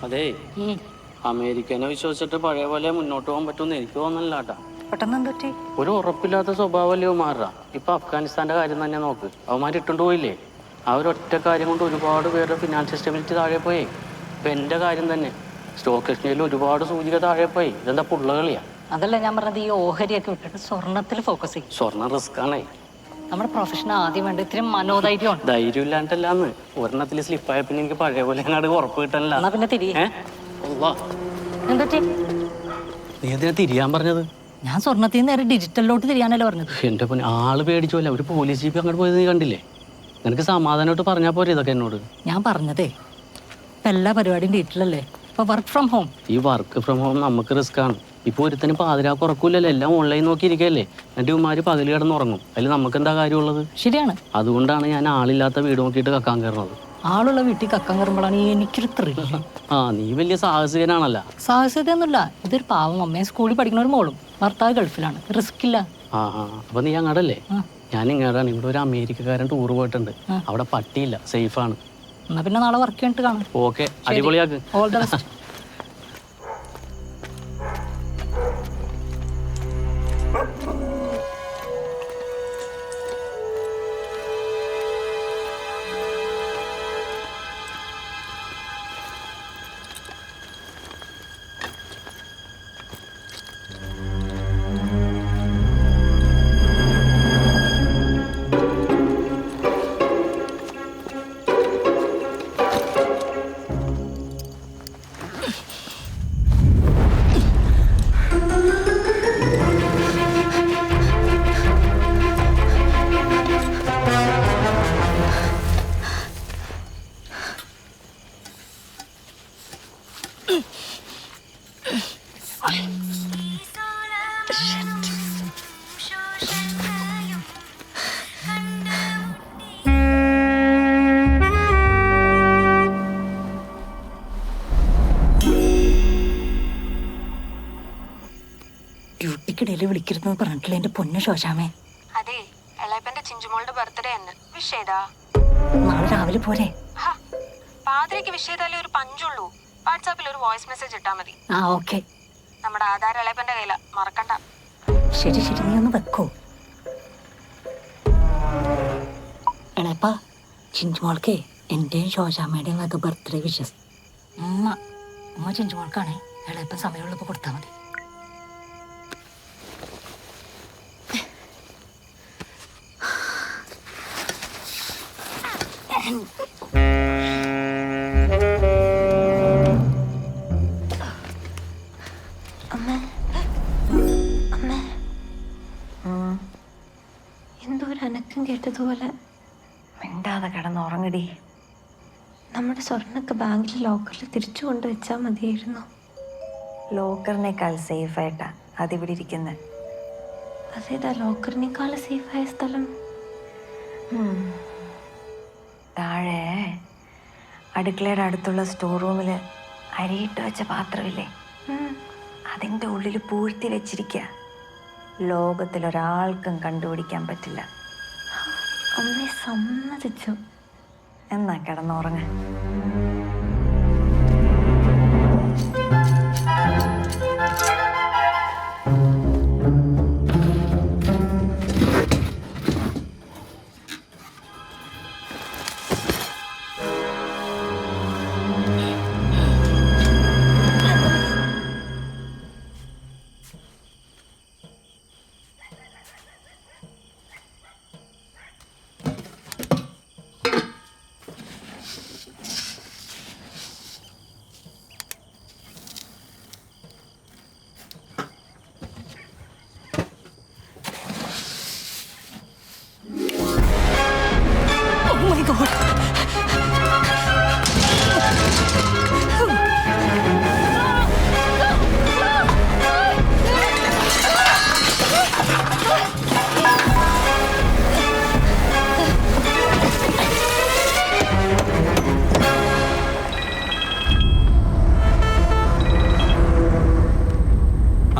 അതെ, അമേരിക്കനെ വിശ്വസിച്ചിട്ട് പഴയ പോലെ മുന്നോട്ട് പോകാൻ പറ്റുമെന്ന് എനിക്ക് തോന്നുന്നില്ല കേട്ടാ. ഒരു ഉറപ്പില്ലാത്ത സ്വഭാവമല്ലേ അവന്മാരാ. ഇപ്പൊ അഫ്ഗാനിസ്ഥാന്റെ കാര്യം തന്നെ നോക്ക്, അവന്മാർ ഇട്ടുകൊണ്ട് പോയില്ലേ. ആ ഒരൊറ്റ കാര്യം കൊണ്ട് ഒരുപാട് പേരുടെ ഫിനാൻഷ്യൽ സ്റ്റെബിലിറ്റി താഴെ പോയി. ഇപ്പൊ എന്റെ കാര്യം തന്നെ, സ്റ്റോക്ക് എക്സ്ചേഞ്ചിൽ ഒരുപാട് സൂചിക താഴെ പോയി. ഇതെന്താ പുള്ള കളിയാ? അതല്ല ഞാൻ പറഞ്ഞത്, ഈ ഓഹരിയൊക്കെ വിട്ടിട്ട് സ്വർണത്തിൽ ഫോക്കസ് ചെയ്യും. സ്വർണ്ണം റിസ്ക് ആണേ. നമ്മുടെ പ്രൊഫഷൻ ആദ്യം വേണ്ട ഇത്തിരി മനോധൈര്യം. ധൈര്യം ഇല്ലാണ്ടല്ലാന്ന്, ഒരെണ്ണത്തിൽ സ്ലിപ്പായ പിന്നെ എനിക്ക് പഴയ പോലെ അങ്ങോട്ട് ഉറപ്പ് കിട്ടാനില്ല. എന്നാ പിന്നെ തിരി. എന്താ നീ എന്തിനാ തിരിയാൻ പറഞ്ഞത്? ഞാൻ സ്വർണ്ണത്തിൽ നിന്ന് നേരെ ഡിജിറ്റലിലോട്ട് തിരിയാനല്ലേ പറഞ്ഞത്. എന്റെ പൊന്നെ, ആള് പേടിച്ചോല്ല. ഒരു പോലീസ് ജീപ്പ് അങ്ങോട്ട് പോയത് നീ കണ്ടില്ലേ? നിനക്ക് സമാധാനമായിട്ട് പറഞ്ഞാൽ പോരെ ഇതൊക്കെ എന്നോട്. ഞാൻ പറഞ്ഞതേ, ഇപ്പൊ എല്ലാ പരിപാടിയും ഡിജിറ്റലല്ലേ. ഇപ്പൊ വർക്ക് ഫ്രം ഹോം. ഈ വർക്ക് ഫ്രം ഹോം നമുക്ക് റിസ്ക് ആണ്. ഇപ്പൊ ഒരുത്തനും പാതിരാക്ക് ഉറക്കൂലല്ലോ, എല്ലാം ഓൺലൈൻ നോക്കിയിരിക്കല്ലേ. എന്നിട്ട് ഇവന്മാര് പകല് കിടന്നുറങ്ങും. അതിൽ നമുക്ക് എന്താ കാര്യമുള്ളത്? ശരിയാണ്. അതുകൊണ്ടാണ് ഞാൻ ആളില്ലാത്ത വീട് നോക്കിയിട്ട് കക്കാൻ കയറുന്നത്. ആളുള്ള വീട്ടിൽ കക്കാൻ കയറുമ്പോഴാണ് എനിക്കൊരു ത്രില്ല്. നീ വലിയ സാഹസികനാണല്ല. സാഹസികതയൊന്നുമില്ല. ഇതൊരു പാവം അമ്മയെ സ്കൂളിൽ പഠിക്കുന്ന ഒരു മോളും, ഭർത്താവ് ഗൾഫിലാണ്, റിസ്ക് ഇല്ല. അപ്പൊ നീ അങ്ങടല്ലേ? ഞാൻ ഇങ്ങോട്ടാണ്. ഇവിടെ ഒരു അമേരിക്കക്കാരൻ ടൂർ പോയിട്ടുണ്ട്. അവിടെ പട്ടിയില്ല, സേഫാണ്. എന്നാ പിന്നെ നാളെ വർക്ക് ചെയ്തിട്ട് കാണാം. ഓക്കെ, അടിപൊളിയാക്ക്. All the best. ഡ്യൂട്ടിക്കിടയിൽ വിളിക്കരുതെന്ന് പറഞ്ഞിട്ടില്ല എന്റെ പൊന്നു ശോശാമേ. അതെ, എളയപ്പന്റെ ചിഞ്ചുമോളുടെ ബർത്ത്ഡേ തന്നെ. വിഷ് ചെയ്താ? നാളെ രാവിലെ പോരെ? പാതിരയ്ക്ക് വിഷ് ചെയ്താലേ ഒരു പഞ്ചുള്ളൂ. വാട്സാപ്പിൽ ഒരു വോയിസ് മെസ്സേജ് ഇട്ടാ മതി. ഓക്കെ. നമ്മുടെ ആധാർ എളയപ്പന്റെ കയ്യില, മറക്കണ്ട. ശരി ശരി, നീ ഒന്ന് വെക്കോ. എളയപ്പ, ചിഞ്ചുമോൾക്കേ എന്റെയും ശോശാമ്മയുടെയും വക ബർത്ത്ഡേ വിഷസ്. ഉമ്മ ചിഞ്ചുമോൾക്കാണേ. എളയപ്പൻ സമയമുള്ളപ്പോ കൊടുത്താൽ മതി. എന്തോ ഒരു അനക്കം കേട്ടതുപോലെ. മിണ്ടാതെ കിടന്നുറങ്ങടി. നമ്മുടെ സ്വർണ്ണൊക്കെ ബാങ്കിൽ ലോക്കറിൽ തിരിച്ചു കൊണ്ടുവച്ചാൽ മതിയായിരുന്നു. ലോക്കറിനേക്കാൾ സേഫായിട്ടാ അതിവിടെ ഇരിക്കുന്നത്. അതേതാ ലോക്കറിനേക്കാൾ സേഫായ സ്ഥലം? താഴെ അടുക്കളയുടെ അടുത്തുള്ള സ്റ്റോർ റൂമിൽ അരിയിട്ട് വെച്ച പാത്രമില്ലേ, അതിൻ്റെ ഉള്ളിൽ പൂഴ്ത്തി വെച്ചിരിക്കുക. ലോകത്തിലൊരാൾക്കും കണ്ടുപിടിക്കാൻ പറ്റില്ല. അമ്മയെ സമ്മതിച്ചു. എന്നാ കിടന്നുറങ്ങ.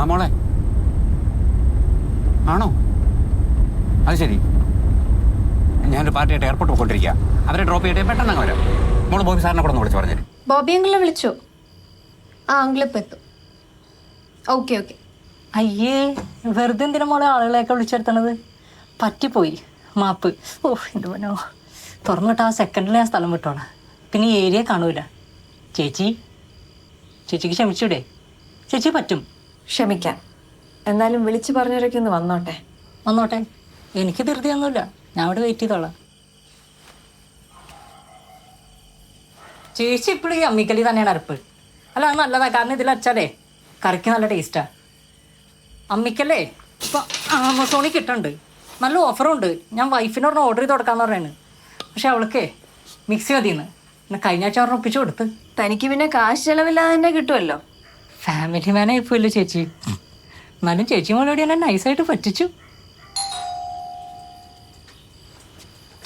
മോളെ ആണോ? അത് ശരി. ഞാനൊരു പാർട്ടിയായിട്ട് എയർപോർട്ട് പോയിക്കൊണ്ടിരിക്കുക. അവരെ ഡ്രോപ്പ് ചെയ്തിട്ട് പെട്ടെന്ന് അങ്ങ് വരാം. മോള് ബോബി സാറിനെ കൂടെ ഒന്ന് വിളിച്ചു പറഞ്ഞു. ബോബി അങ്കിളിനെ വിളിച്ചു. ആ അങ്കിളിപ്പോൾ എത്തും. Okay okay. അയ്യേ, വെറുതെ എന്തിനാ മോളെ ആളുകളെയൊക്കെ വിളിച്ചെടുത്തണത്? പറ്റിപ്പോയി, മാപ്പ്. ഓ എൻ്റെ മോനോ, തുറന്നിട്ട് ആ സെക്കൻഡിൽ ഞാൻ സ്ഥലം വിട്ടോളാം. പിന്നെ ഈ ഏരിയ കാണൂല. ചേച്ചിക്ക് ക്ഷമിച്ചൂടെ? ചേച്ചി പറ്റും. ക്ഷമിക്കാം. എന്നാലും വിളിച്ചു പറഞ്ഞവരൊക്കെ ഒന്ന് വന്നോട്ടെ. വന്നോട്ടെ, എനിക്ക് ധൃതിയൊന്നുമില്ല. ഞാൻ അവിടെ വെയിറ്റ് ചെയ്തോളാം. ചേച്ചി ഇപ്പോഴും ഈ അമ്മിക്കലി തന്നെയാണ് അരപ്പ്. അല്ല, അത് നല്ലതാണ്. കാരണം ഇതിൽ അരച്ചാലേ കറിക്ക് നല്ല ടേസ്റ്റാണ്. അമ്മിക്കല്ലേ ഇപ്പം ആമസോണിൽ കിട്ടുന്നുണ്ട്, നല്ല ഓഫറുണ്ട്. ഞാൻ വൈഫിന് പറഞ്ഞ ഓർഡർ ചെയ്ത് കൊടുക്കാമെന്ന് പറയുന്നത്. പക്ഷെ അവൾക്ക് മിക്സി മതിയെന്ന്. പിന്നെ കഴിഞ്ഞ ആഴ്ച പറഞ്ഞ ഒപ്പിച്ച് കൊടുത്ത്. തനിക്ക് പിന്നെ കാശ് ചെലവില്ലാതെ തന്നെ കിട്ടുമല്ലോ. ഫാമിലി മാനായി പോയില്ലോ ചേച്ചി. എന്നാലും ചേച്ചി മോളോട് എന്നെ നൈസായിട്ട് പറ്റിച്ചു.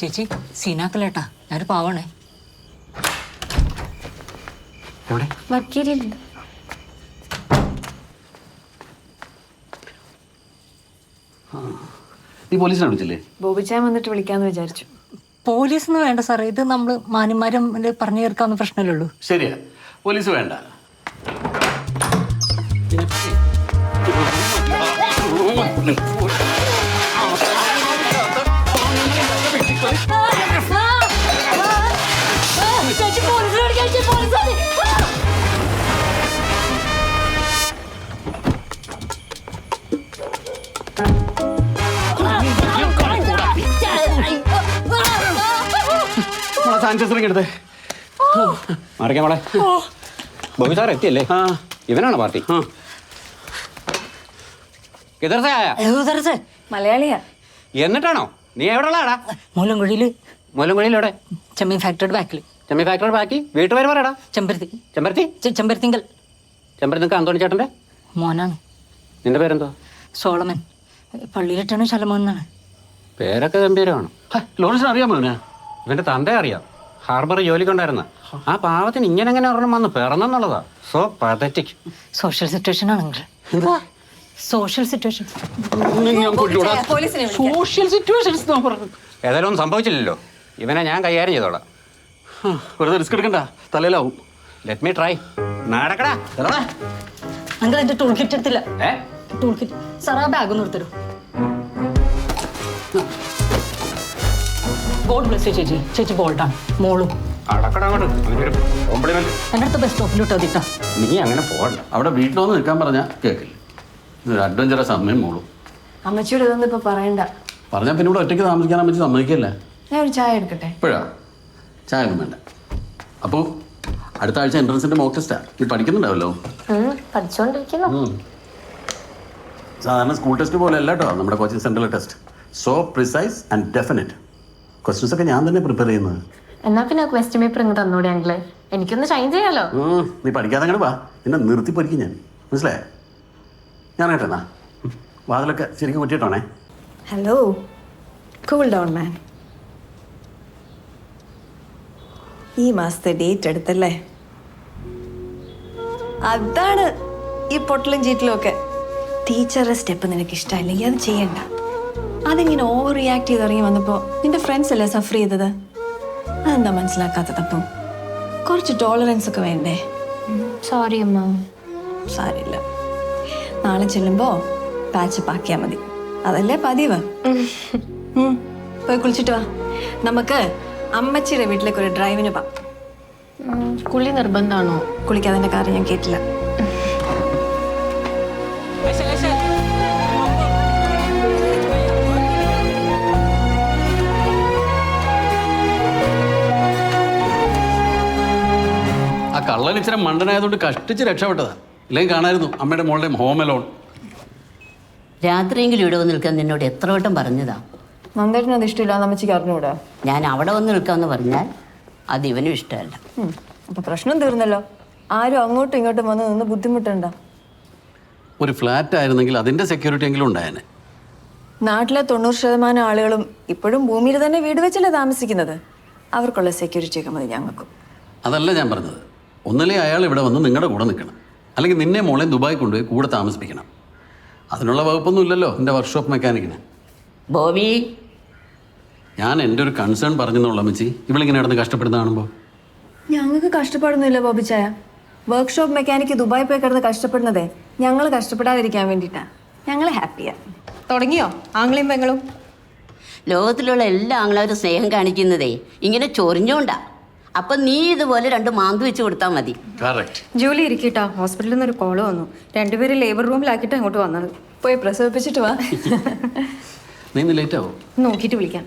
ചേച്ചി സീനാക്കല്ലേട്ടാ, ഞാനൊരു പാവണേ. എവിടെ? വർക്കേരിയിലുണ്ട്. നീ പോലീസിനെ വിളിച്ചില്ലേ? ബോബിച്ചാൻ വന്നിട്ട് വിളിക്കാന്ന് വിചാരിച്ചു. പോലീസൊന്നും വേണ്ട സാറേ, ഇത് നമ്മൾ മാന്യന്മാരും പറഞ്ഞു തീർക്കാവുന്ന പ്രശ്നമല്ലേ ഉള്ളൂ. ശരിയാ, പോലീസ് വേണ്ട. സാനിറ്റൈസറിങ് എടുത്തേ. മാറിക്കാൻ മോളെ. ബോബി സാർ എത്തിയല്ലേ? ഇവനാണ് പാർട്ടി. മലയാളിയാ. എന്നിട്ടാണോ നീ എവിടെ ഉള്ളാടാ? മൂലംകുഴിയില്. മൂലംകുഴിയിൽ എവിടെ? ചെമ്മീൻ ഫാക്ടറിയുടെ ബാക്കിൽ. ചെമ്മീൻ ഫാക്ടറി ബാക്കി വീട്ടുപേര് പറയടാ. ചെമ്പരത്തി. ചെമ്പരത്തി? ചെമ്പരത്തിങ്കൽ. ചെമ്പരത്തിക്ക് അന്തോണി ചേട്ടൻ്റെ മോനാണ്. നിന്റെ പേരെന്തോ? സോളമൻ. പള്ളിയിലിട്ടാണ് ശലമോൻ എന്നാണ് പേരൊക്കെ ഗംഭീരമാണ്. ലോറൻസിന് അറിയാമോ അവനെ? ഇവന്റെ തന്റെ അറിയാം, ഹാർബർ ജോലിക്കൊണ്ടായിരുന്ന. ആ പാവത്തിന് ഇങ്ങനെ എങ്ങനെ ഒരെണ്ണം വന്ന് പിറന്നെന്നുള്ളതാ. So pathetic. സോഷ്യൽ സിറ്റുവേഷൻ ആണെങ്കിൽ. Social situation. സോഷ്യൽ സിറ്റുവേഷൻസ് ഏതായാലും ഒന്നും സംഭവിച്ചില്ലല്ലോ. ഇവനെ ഞാൻ കൈകാര്യം ചെയ്തോളാം. വെറുതെ റിസ്ക് എടുക്കണ്ട, തലയിലാവും. Let me try. നടക്കടാ. അങ്കിൾ എന്റെ ടൂൾ കിറ്റ് എടുത്തില്ല. ഏ ടൂൾ കിറ്റ് സാർ, ആ ബാഗ് ഒന്ന് എടുത്തരും. ഗോൾഡ് ബ്ലസ് ചേച്ചി. ചേച്ചി ബോൾട്ടാണ്. മോളും അടക്കടാ അങ്ങോട്ട്. അവനൊരു കോംപ്ലിമെന്റ്. എൻ്റെ അടുത്ത് ബസ് സ്റ്റോപ്പിൽ ഇട്ടാ. നീ അങ്ങനെ പോകണ്ട. അവിടെ വീട്ടിൽ വന്ന് നിൽക്കാൻ പറഞ്ഞാൽ കേൾക്കില്ല. ഇതൊരു അഡ്വഞ്ചറസ് അമ്മയും മോളും. അമ്മച്ചിയോട് ഇതൊന്നും ഇപ്പൊ പറയണ്ട. പറഞ്ഞാൽ പിന്നെ ഇവിടെ ഒറ്റയ്ക്ക് താമസിക്കാൻ അമ്മച്ചി സമ്മതിക്കല്ലേ? ഞാൻ ഒരു ചായ എടുക്കട്ടെ? ഇപ്പോഴാ ചായ ഒന്നും വേണ്ട. അപ്പോൾ അടുത്ത ആഴ്ച എൻട്രൻസിന്റെ മോക്ക് ടെസ്റ്റാ. നീ പഠിക്കുന്നുണ്ടാവല്ലോ? പഠിച്ചുകൊണ്ടിരിക്കുന്നു. സാധാരണ സ്കൂൾ ടെസ്റ്റ് പോലെ അല്ല കേട്ടോ നമ്മുടെ കോച്ചിങ് സെന്ററിലെ test. So precise and definite. Questions ഒക്കെ ഞാൻ തന്നെ പ്രിപ്പയർ ചെയ്യുന്നത്. എന്നാ പിന്നെ ക്വസ്റ്റ്യൻ പേപ്പർ ഇങ്ങ് തന്നൂടെ അങ്കിള്? എനിക്കൊന്ന് ഷൈൻ ചെയ്യാലോ. നീ പഠിക്കാതെ അങ്ങോട്ട് വാ, നിന്നെ നിർത്തി പഠിക്കും ഞാൻ. മനസ്സിലായേ? ഞാൻ കേട്ടെന്നാ വാതിലൊക്കെ ശരിക്കും കുറ്റിയിട്ടോണേ. ഹലോ, കൂൾ ഡൗൺ മാൻ. ഈ മാസത്തെ ഡേറ്റ് എടുത്തല്ലേ? അതാണ് ഈ പൊട്ടലും ചീറ്റലും ഒക്കെ. ടീച്ചറുടെ സ്റ്റെപ്പ് നിനക്ക് ഇഷ്ടമല്ലെങ്കിൽ അത് ചെയ്യണ്ട. അതിങ്ങനെ ഓവർ റിയാക്ട് ചെയ്ത് ഇറങ്ങി വന്നപ്പോൾ നിന്റെ ഫ്രണ്ട്സ് അല്ലേ സഫർ ചെയ്തത്? അതെന്താ മനസ്സിലാക്കാത്തത്? അപ്പം കുറച്ച് ടോളറൻസ് ഒക്കെ വേണ്ടേ? സോറി അമ്മ. സാരില്ല, നാളെ ചെല്ലുമ്പോൾ പാച്ചപ്പ് ആക്കിയാൽ മതി. അതല്ലേ പതിവ്. പോയി കുളിച്ചിട്ട് വാ. നമുക്ക് അമ്മച്ചിയുടെ വീട്ടിലേക്ക് ഒരു ഡ്രൈവിന് പോവാം. കുളി നിർബന്ധമാണോ? കുളിക്കാതെ കാര്യം ഞാൻ കേട്ടില്ല. ആ കള്ളൻ ഇച്ചിരി മണ്ടനായതുകൊണ്ട് കഷ്ടിച്ച് രക്ഷപ്പെട്ടതാ. ഇല്ലെങ്കിൽ കാണായിരുന്നു അമ്മയുടെ മോളുടെയും ഹോം അലോൺ. രാത്രിയെങ്കിലും ഇവിടെ വന്ന് നിൽക്കാൻ നിന്നോട് എത്ര വട്ടം പറഞ്ഞതാ? നന്ദേട്ടന് അത് ഇഷ്ടമില്ല, അമ്മച്ചിക്ക് അറിഞ്ഞൂടാ. ഞാൻ അവിടെ വന്ന് നിൽക്കാമെന്ന് പറഞ്ഞാൽ അത് ഇവനും ഇഷ്ടമല്ല. അപ്പൊ പ്രശ്നം തീർന്നല്ലോ. ആരും അങ്ങോട്ടും ഇങ്ങോട്ടും വന്ന് നിന്ന് ബുദ്ധിമുട്ടുണ്ട. ഒരു ഫ്ലാറ്റ് ആയിരുന്നെങ്കിൽ അതിന്റെ സെക്യൂരിറ്റി എങ്കിലും ഉണ്ടായേനെ. നാട്ടിലെ 90% ആളുകളും ഇപ്പോഴും ഭൂമിയിൽ തന്നെ വീട് വെച്ചല്ലേ താമസിക്കുന്നത്. അവർക്കുള്ള സെക്യൂരിറ്റി ഒക്കെ മതി ഞങ്ങൾക്കും. അതല്ല ഞാൻ പറഞ്ഞത്. ഒന്നല്ലേ അയാൾ ഇവിടെ വന്ന് നിങ്ങളുടെ കൂടെ നിൽക്കണം, അല്ലെങ്കിൽ നിന്നെ മോളെ ദുബായ് കൊണ്ടുപോയി കൂടെ താമസിപ്പിക്കണം. അതിനുള്ള വകുപ്പൊന്നും ഇല്ലല്ലോ എൻ്റെ വർക്ക്ഷോപ്പ് മെക്കാനിക്കിന്. ബോബി, ഞാൻ എൻ്റെ ഒരു കൺസേൺ പറഞ്ഞെന്നുള്ള അമ്മച്ചി ഇവളിങ്ങനെ കിടന്ന് കഷ്ടപ്പെടുന്ന കാണുമ്പോൾ. ഞങ്ങൾക്ക് കഷ്ടപ്പാടൊന്നുമില്ല ബോബിച്ചായ. വർക്ക്ഷോപ്പ് മെക്കാനിക്ക് ദുബായ് പോയി കിടന്ന് കഷ്ടപ്പെടുന്നതേ ഞങ്ങൾ കഷ്ടപ്പെടാതിരിക്കാൻ വേണ്ടിയിട്ടാ. ഞങ്ങൾ ഹാപ്പിയാ. തുടങ്ങിയോ ആംഗ്ലയും പെങ്ങളും? ലോകത്തിലുള്ള എല്ലാ ആങ്ങളവരും സ്നേഹം കാണിക്കുന്നതേ ഇങ്ങനെ ചൊറിഞ്ഞോണ്ടാ. അപ്പൊ നീ ഇതുപോലെ 2 മാന്ത് വെച്ച് കൊടുത്താൽ മതി. ജോലി ഇരിക്കട്ടാ. ഹോസ്പിറ്റലിൽ നിന്ന് ഒരു കോള് വന്നു. 2 പേര് ലേബർ റൂമിലാക്കിയിട്ട് അങ്ങോട്ട് വന്നത്. പോയി പ്രസവിപ്പിച്ചിട്ട് വാ. നീ ഇന്ന് ലേറ്റ് ആവും. നോക്കിയിട്ട് വിളിക്കാം.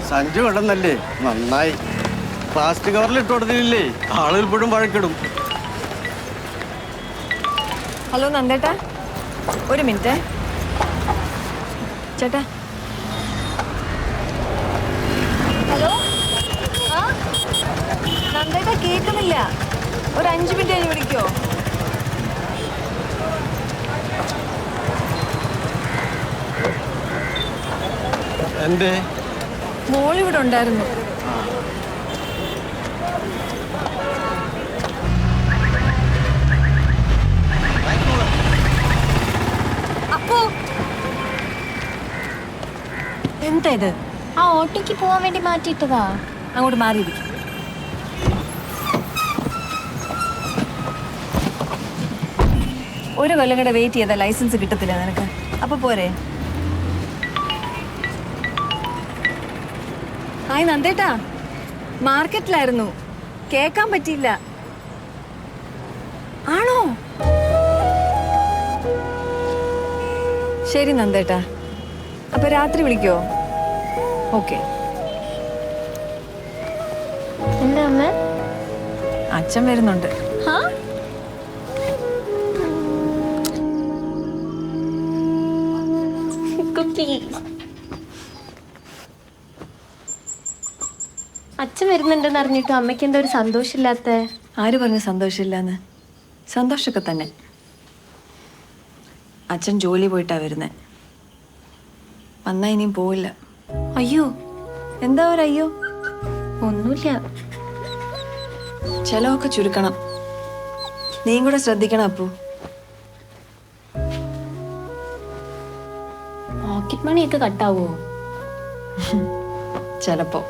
സഞ്ജു കണ്ടെന്നല്ലേ? നന്നായി. പ്ലാസ്റ്റിക് കവറിൽ ഇട്ട് കൊടുത്തില്ലേ ആളുകൾ ഇപ്പോഴും വഴക്കിടും. ഹലോ നന്ദേട്ടാ, ഒരു മിനിറ്റ് ചേട്ടാ. ഹലോ, നന്ദേട്ടാ കേൾക്കുന്നില്ല. ഒരു 5 മിനിറ്റ് കഴിഞ്ഞ് വിളിക്കോ? എന്തേ? മോളിവിടെ ഉണ്ടായിരുന്നു. അപ്പോ എന്താ ഇത്? ആ ഓട്ടോയ്ക്ക് പോവാൻ വേണ്ടി മാറ്റിയിട്ടതാ. അങ്ങോട്ട് മാറിയിരിക്കും. ഒരു കൊല്ലം കൂടെ വെയിറ്റ് ചെയ്താൽ ലൈസൻസ് കിട്ടത്തില്ല നിനക്ക്. അപ്പൊ പോരെ? ഹായ് നന്ദേട്ടാ, മാർക്കറ്റിലായിരുന്നു, കേക്കാൻ പറ്റിയില്ല. ആണോ? ശരി നന്ദേട്ടാ, അപ്പൊ രാത്രി വിളിക്കോ? ഓക്കെ. എന്താ അമ്മ? അച്ഛൻ വരുന്നുണ്ട്. അച്ഛൻ വരുന്നുണ്ടെന്ന് അറിഞ്ഞിട്ടും അമ്മയ്ക്ക് എന്താ ഒരു സന്തോഷമില്ലാത്ത? ആര് പറഞ്ഞു സന്തോഷമില്ലാന്ന്? സന്തോഷമൊക്കെ തന്നെ. അച്ഛൻ ജോലി പോയിട്ടാ വരുന്നേ. വന്നാ ഇനിയും പോവില്ല. അയ്യോ. എന്താ ഒരയ്യോ? ഒന്നുമില്ല. ചെലവൊക്കെ ചുരുക്കണം. നീയും കൂടെ ശ്രദ്ധിക്കണം അപ്പു. പോക്കറ്റ് മണിയൊക്കെ കട്ടാവോ? ചിലപ്പോ.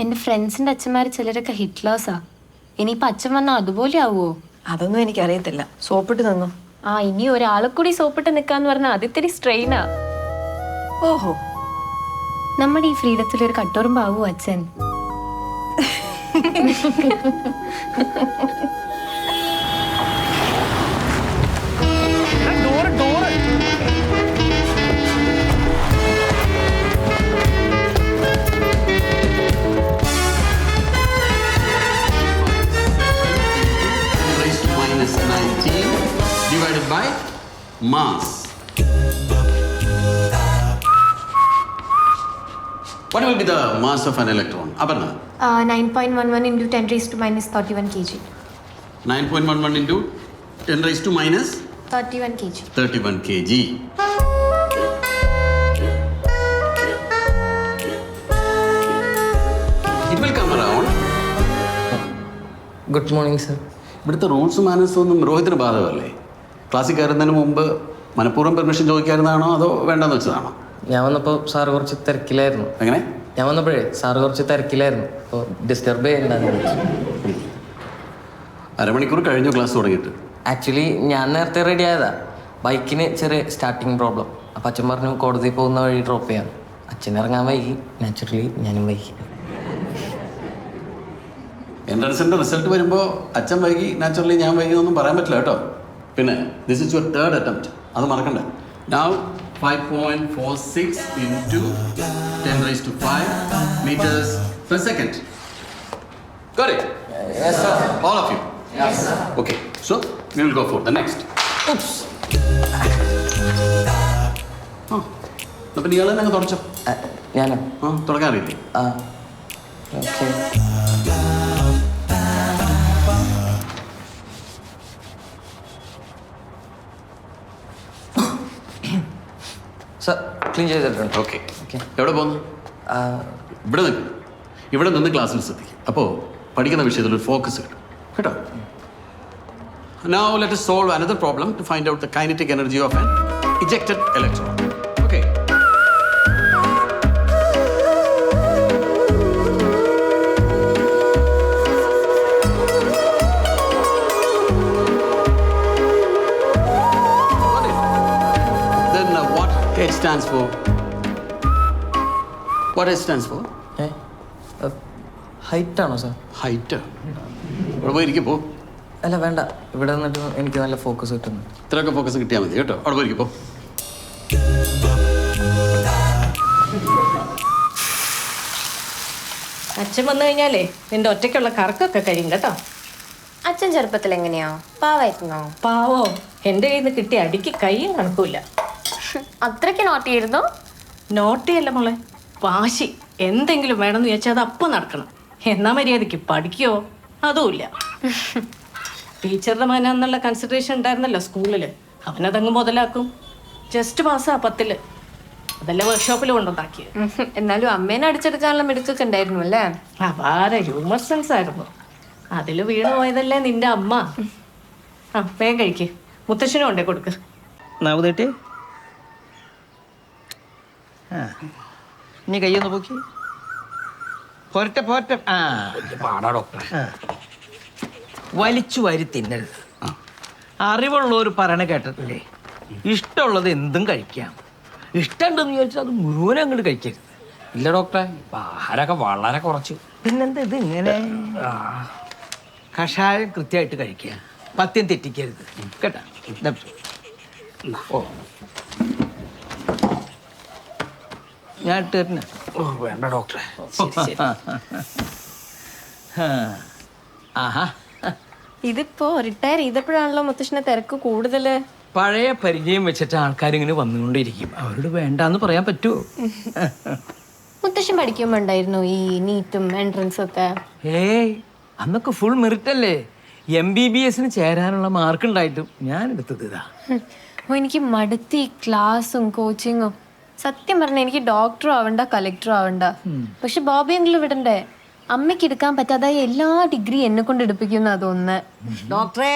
എന്റെ ഫ്രണ്ട്സിന്റെ അച്ഛന്മാര് ചിലരൊക്കെ ഹിറ്റ്ലേഴ്സാ. ഇനിയിപ്പൊ അച്ഛൻ വന്നാൽ അതുപോലെ ആവുമോ? അതൊന്നും എനിക്കറിയത്തില്ല. സോപ്പിട്ട് നിന്നു. ആ, ഇനി ഒരാളെ കൂടി സോപ്പിട്ട് നിക്കാന്ന് പറഞ്ഞാൽ അതിത്തിരി സ്ട്രെയിനാ. ഓഹോ, നമ്മുടെ ഈ ഫ്രീഡത്തിൽ ഒരു കട്ടോറുമ്പാവോ അച്ഛൻ? Divided by mass. What will be the mass of an electron? Aparna? 9.11 into 10 raised to minus 31 kg. 9.11 into 10 raised to minus 31 kg. 31 kg. It will come around. Good morning, sir. ഇവിടുത്തെ റൂൾസ് മാനേഴ്സ് ഒന്നും രോഹിത്തിന് ബാധകമല്ലേ? ക്ലാസ്സിൽ കയറുന്നതിന് മുമ്പ് മനഃപൂർവ്വം permission ചോദിക്കാറുന്നതാണോ അതോ വേണ്ടെന്ന് വെച്ചതാണോ? ഞാൻ വന്നപ്പോൾ സാറ് കുറച്ച് തിരക്കിലായിരുന്നു. എങ്ങനെ? ഞാൻ വന്നപ്പോഴേ സാറ് കുറച്ച് തിരക്കിലായിരുന്നു. അപ്പോൾ ഡിസ്റ്റർബ് ചെയ്യണ്ടെന്ന് വിളിച്ചു. അരമണിക്കൂർ കഴിഞ്ഞു ക്ലാസ് തുടങ്ങിയിട്ട്. ആക്ച്വലി ഞാൻ നേരത്തെ റെഡി ആയതാ. ബൈക്കിന് ചെറിയ സ്റ്റാർട്ടിങ് പ്രോബ്ലം. അപ്പം അച്ഛൻ പറഞ്ഞു കോടതി പോകുന്ന വഴി ഡ്രോപ്പ് ചെയ്യാം. അച്ഛൻ ഇറങ്ങാൻ വൈകി. നാച്ചുറലി ഞാനും വൈകി. എൻട്രൻസിൻ്റെ റിസൾട്ട് വരുമ്പോൾ അച്ഛൻ വൈകി, നാച്ചുറലി ഞാൻ വൈകി എന്നൊന്നും പറയാൻ പറ്റില്ല കേട്ടോ. പിന്നെ this is your 3rd attempt. അത് മറക്കണ്ട. Now 5.46 into 10 raised to 5 meters per second. Got it? Yes, sir. All of you? Yes, sir. Okay, so we will go for the next. Oops. അപ്പം നീ അങ്ങ് തുടച്ചോ. ഞാനോ? തുടങ്ങാൻ അറിയില്ലേ? ആ, ഓക്കെ. സർ ക്ലീൻ ചെയ്തിട്ടുണ്ട്. ഓക്കെ. എവിടെ പോകുന്നു? ഇവിടെ നിൽക്കും. ഇവിടെ നിന്ന് ക്ലാസ്സിൽ ശ്രദ്ധിക്കും. അപ്പോൾ പഠിക്കുന്ന വിഷയത്തിൽ ഒരു ഫോക്കസ് കിട്ടും കേട്ടോ. Now let us solve another problem to find out the kinetic energy of an ejected electron. Okay. Got it? Then what H stands for? What H stands for? Height ആണോ സാർ? Height. അവിടെ പോയിരിക്കും പോ. അല്ല വേണ്ട, ഇവിടെ നിന്നിട്ട് എനിക്ക് നല്ല ഫോക്കസ് കിട്ടുന്നു. ഇത്രയൊക്കെ ഫോക്കസ് കിട്ടിയാൽ മതി കേട്ടോ. അവിടെ പോയിരിക്കും പോ. അച്ഛൻ വന്നു കഴിഞ്ഞാലേ നിന്റെ ഒറ്റയ്ക്കുള്ള കറക്കൊക്കെ കഴിയും കേട്ടോ. അച്ഛൻ ചെറുപ്പത്തിൽ എങ്ങനെയാ? പാവായിരുന്നോ? പാവോ, എൻ്റെ കയ്യിൽ നിന്ന് കിട്ടിയ അടിക്ക് കൈയും കണക്കൂല. അത്രയ്ക്ക് നോട്ടിയിരുന്നോ? നോട്ടിയല്ല മോളെ, വാശി. എന്തെങ്കിലും വേണമെന്ന് ചോദിച്ചാൽ അത് അപ്പം നടക്കണം. എന്നാ മര്യാദയ്ക്ക് പഠിക്കോ? അതുമില്ല. ടീച്ചറുടെ മകൻ എന്നുള്ള കൺസിഡറേഷൻ ഉണ്ടായിരുന്നല്ലോ സ്കൂളിൽ, അവനതങ്ങ് മുതലാക്കും. ജസ്റ്റ് പാസ്സാ 10ൽ. അതല്ല വർക്ക്ഷോപ്പിൽ കൊണ്ടുണ്ടാക്കിയത്. എന്നാലും അമ്മേനെ അടിച്ചെടുക്കാനുള്ള മിടുക്കൊക്കെ ഉണ്ടായിരുന്നു അല്ലേ? അപാര ഹ്യൂമർ സെൻസ് ആയിരുന്നു. അതിൽ വീണു പോയതല്ലേ നിന്റെ അമ്മ. ആ വേഗം കഴിക്ക്, മുത്തശ്ശനും കൊണ്ടേ കൊടുക്ക്. നാവുതേട്ടി, ഇനി കയ്യൊന്ന് പോക്കി പോരട്ടെ പോരട്ടെ. ആ പാടാ ഡോക്ടറെ. വലിച്ചു വാരി തിന്നരുത്. അറിവുള്ളവർ പറയണ കേട്ടിട്ടില്ലേ, ഇഷ്ടമുള്ളത് എന്തും കഴിക്കാം. ഇഷ്ടമുണ്ടെന്ന് ചോദിച്ചാൽ അത് മുഴുവൻ അങ്ങോട്ട് കഴിക്കരുത്. ഇല്ല ഡോക്ടറെ, ഇപ്പൊ ആഹാരമൊക്കെ വളരെ കുറച്ചു. പിന്നെന്താ ഇത് ഇങ്ങനെ? കഷായം കൃത്യമായിട്ട് കഴിക്കുക, പഥ്യം തെറ്റിക്കരുത് കേട്ടാ. ഓ ഞാൻ ഇട്ട് തരണ. ഓ വേണ്ട ഡോക്ടറെ. ആഹാ, ഇതിപ്പോ റിട്ടയർ ചെയ്തപ്പോഴാണല്ലോ മുത്തശ്ശനെ തിരക്ക് കൂടുതല്. പഴയ പരിചയം വെച്ചിട്ട് ആൾക്കാരിങ്ങനെ വന്നുകൊണ്ടിരിക്കും. അവരോട് വേണ്ടാന്ന് പറയാൻ പറ്റുമോ? മുത്തശ്ശൻ പഠിക്കുമ്പോ ഉണ്ടായിരുന്നു ഈ നീറ്റും എൻട്രൻസും ഒക്കെ? ഏയ്, അന്നൊക്കെ ഫുൾ മെറിറ്റ് അല്ലേ. MBBS ചേരാനുള്ള മാർക്ക് ഉണ്ടായിട്ടും ഞാൻ എടുത്തത് ഇതാ. ഓ, എനിക്ക് മടുത്തി ക്ലാസ്സും കോച്ചിങ്ങും. സത്യം പറഞ്ഞ എനിക്ക് ഡോക്ടറും ആവണ്ട കളക്ടറും ആവണ്ട. പക്ഷെ ബോബി എങ്കിലും വിടണ്ടേ? അമ്മയ്ക്ക് എടുക്കാൻ പറ്റാതായ എല്ലാ ഡിഗ്രി എന്നെ കൊണ്ട് എടുപ്പിക്കുന്ന അതൊന്ന്. ഡോക്ടറെ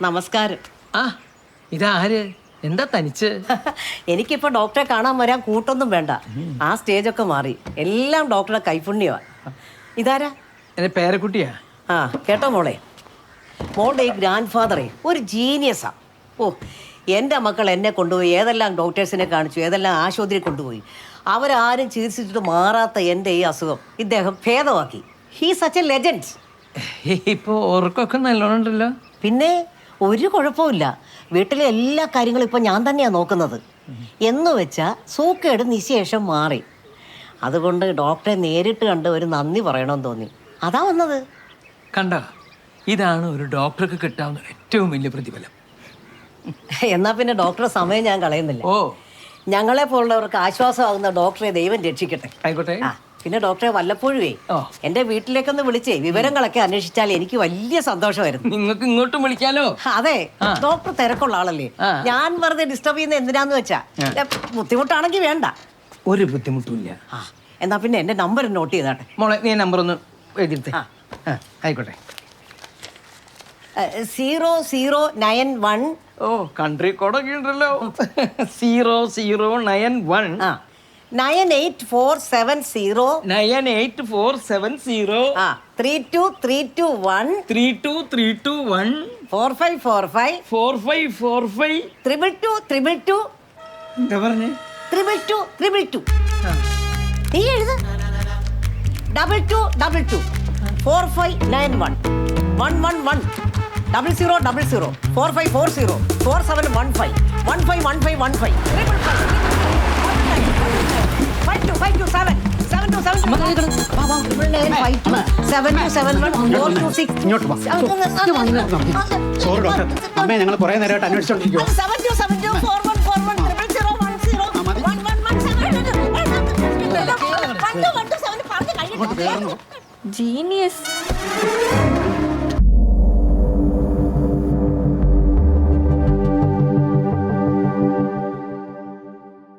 നമസ്കാരം. ആ ഇതാര്? എന്താ തനിച്ച്? എനിക്കിപ്പോ ഡോക്ടറെ കാണാൻ വരാൻ കൂട്ടൊന്നും വേണ്ട. ആ സ്റ്റേജൊക്കെ മാറി. എല്ലാം ഡോക്ടറുടെ കൈപുണ്യമാണ്. ഇതാരാ? എന്റെ പേരക്കുട്ടിയാ. ആ കേട്ടോ മോളെ, മോളുടെ ഈ ഗ്രാൻഡ് ഫാദറെ ഒരു ജീനിയസാ. ഓ, എൻ്റെ മക്കൾ എന്നെ കൊണ്ടുപോയി ഏതെല്ലാം ഡോക്ടേഴ്സിനെ കാണിച്ചു, ഏതെല്ലാം ആശുപത്രി കൊണ്ടുപോയി. അവരാരും ചികിത്സിച്ചിട്ട് മാറാത്ത എൻ്റെ ഈ അസുഖം ഇദ്ദേഹം ഭേദമാക്കി. He such a legend. ഇപ്പൊ ഓർക്കൊക്കെ നല്ലോണം ഉണ്ടല്ലോ. പിന്നെ ഒരു കുഴപ്പമില്ല. വീട്ടിലെ എല്ലാ കാര്യങ്ങളും ഇപ്പം ഞാൻ തന്നെയാണ് നോക്കുന്നത്. എന്ന് വെച്ചാൽ സൂക്കേട് നിശേഷം മാറി. അതുകൊണ്ട് ഡോക്ടറെ നേരിട്ട് കണ്ട് ഒരു നന്ദി പറയണമെന്ന് തോന്നി, അതാ വന്നത്. കണ്ട, ഇതാണ് ഒരു ഡോക്ടർക്ക് കിട്ടാവുന്ന ഏറ്റവും വലിയ പ്രതിഫലം. എന്നാ പിന്നെ ഡോക്ടറെ സമയം ഞാൻ കളയുന്നില്ല. ഓ, ഞങ്ങളെ പോലുള്ളവർക്ക് ആശ്വാസമാകുന്ന ഡോക്ടറെ ദൈവം രക്ഷിക്കട്ടെ. ആയിക്കോട്ടെ. പിന്നെ ഡോക്ടറെ വല്ലപ്പോഴുവേ എൻ്റെ വീട്ടിലേക്കൊന്ന് വിളിച്ചേ വിവരങ്ങളൊക്കെ അന്വേഷിച്ചാൽ എനിക്ക് വലിയ സന്തോഷമായിരുന്നു. നിങ്ങൾക്ക് ഇങ്ങോട്ടും വിളിക്കാലോ? അതെ, ഡോക്ടർ തിരക്കുള്ള ആളല്ലേ. ഞാൻ വെറുതെ ഡിസ്റ്റർബ് ചെയ്യുന്ന എന്തിനാന്ന് വെച്ചാ, ബുദ്ധിമുട്ടാണെങ്കിൽ വേണ്ട. ഒരു ബുദ്ധിമുട്ടില്ല. എന്നാ പിന്നെ എൻ്റെ നമ്പർ നോട്ട് ചെയ്താട്ടെ. മോളെ നീ നമ്പർ ഒന്ന് എഴുതിരുത്തേ. ആയിക്കോട്ടെ. 0091. ഓ, കൺട്രി കോഡൊക്കെ ഉണ്ടല്ലോ. 0091 98470 98470 32321 32321 4545 4545 222 എന്താ പറഞ്ഞേ? 222 നീ എഴുത്. 2222 4591 111 0000 4540 4715 151515 5257 സോറി ഡോക്ടർ, അമ്മയെ ഞങ്ങൾ കുറെ നേരമായിട്ട് അന്വേഷിച്ചോണ്ടിരിക്കുവോ. ജീനിയസ്.